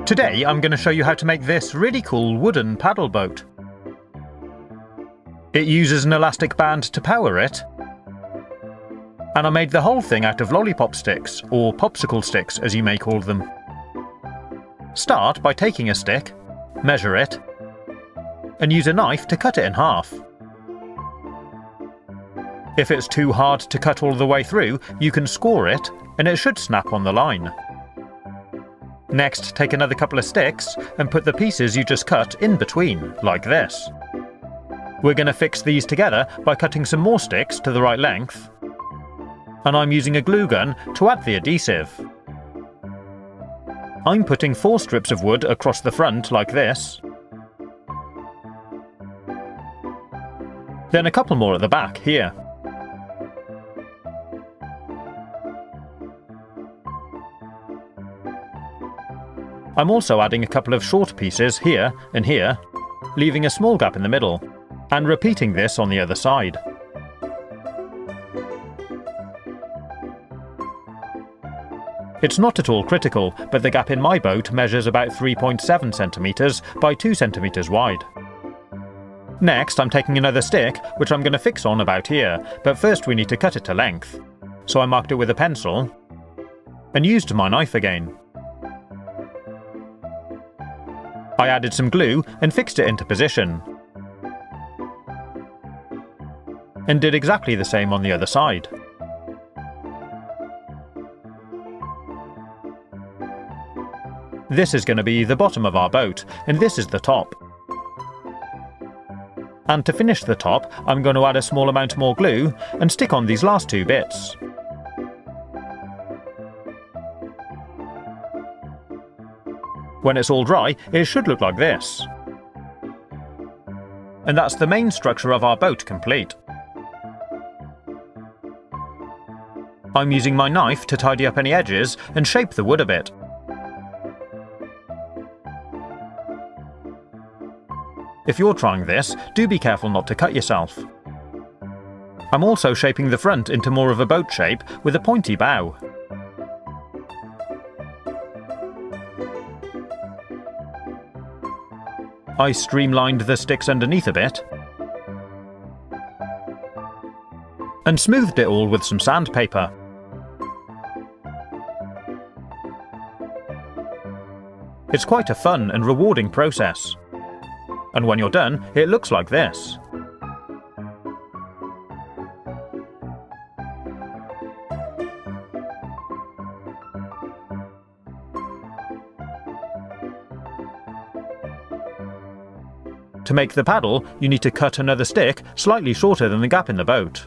Today I'm going to show you how to make this really cool wooden paddle boat. It uses an elastic band to power it, and I made the whole thing out of lollipop sticks, or popsicle sticks as you may call them. Start by taking a stick, measure it, and use a knife to cut it in half. If it's too hard to cut all the way through, you can score it, and it should snap on the line. Next, take another couple of sticks and put the pieces you just cut in between, like this. We're going to fix these together by cutting some more sticks to the right length, and I'm using a glue gun to add the adhesive. I'm putting 4 strips of wood across the front like this, then a couple more at the back here. I'm also adding a couple of short pieces here and here, leaving a small gap in the middle, and repeating this on the other side. It's not at all critical, but the gap in my boat measures about 3.7 centimetres by 2 centimetres wide. Next, I'm taking another stick, which I'm going to fix on about here, but first we need to cut it to length. So I marked it with a pencil, and used my knife again. I added some glue and fixed it into position, and did exactly the same on the other side. This is going to be the bottom of our boat, and this is the top. And to finish the top, I'm going to add a small amount more glue and stick on these last 2 bits. When it's all dry, it should look like this. And that's the main structure of our boat complete. I'm using my knife to tidy up any edges and shape the wood a bit. If you're trying this, do be careful not to cut yourself. I'm also shaping the front into more of a boat shape with a pointy bow. I streamlined the sticks underneath a bit, and smoothed it all with some sandpaper. It's quite a fun and rewarding process. And when you're done, it looks like this. To make the paddle, you need to cut another stick slightly shorter than the gap in the boat,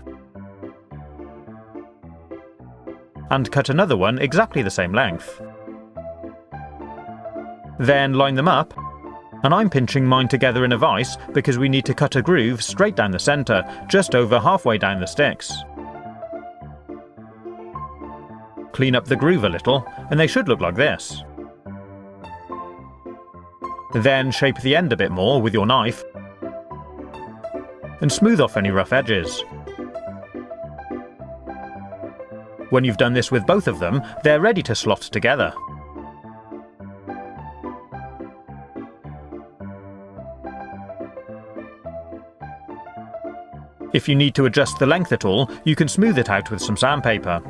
and cut another one exactly the same length. Then line them up, and I'm pinching mine together in a vise because we need to cut a groove straight down the centre, just over halfway down the sticks. Clean up the groove a little, and they should look like this. Then shape the end a bit more with your knife, and smooth off any rough edges. When you've done this with both of them, they're ready to slot together. If you need to adjust the length at all, you can smooth it out with some sandpaper.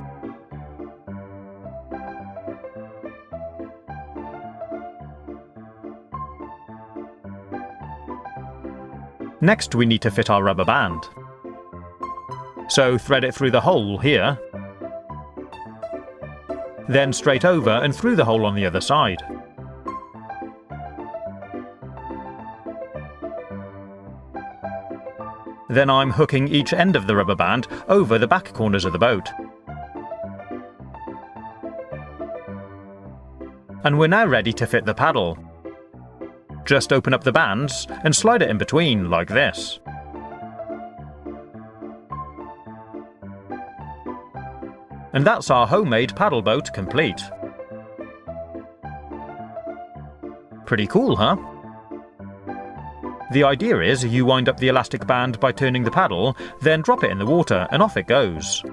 Next, we need to fit our rubber band. So thread it through the hole here, then straight over and through the hole on the other side. Then I'm hooking each end of the rubber band over the back corners of the boat. And we're now ready to fit the paddle. Just open up the bands and slide it in between, like this. And that's our homemade paddle boat complete. Pretty cool, huh? The idea is you wind up the elastic band by turning the paddle, then drop it in the water and off it goes.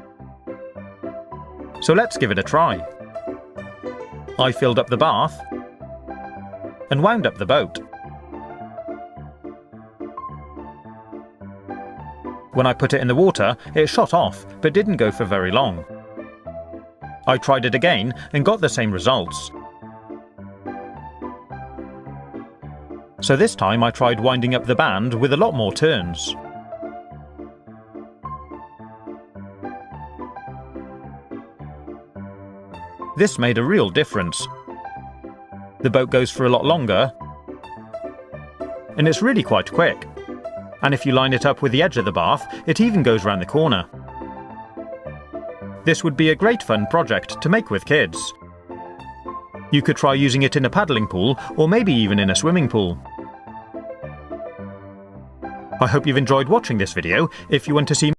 So let's give it a try. I filled up the bath, and wound up the boat. When I put it in the water, it shot off, but didn't go for very long. I tried it again and got the same results. So this time I tried winding up the band with a lot more turns. This made a real difference. The boat goes for a lot longer, and it's really quite quick. And if you line it up with the edge of the bath, it even goes round the corner. This would be a great fun project to make with kids. You could try using it in a paddling pool, or maybe even in a swimming pool. I hope you've enjoyed watching this video. If you want to see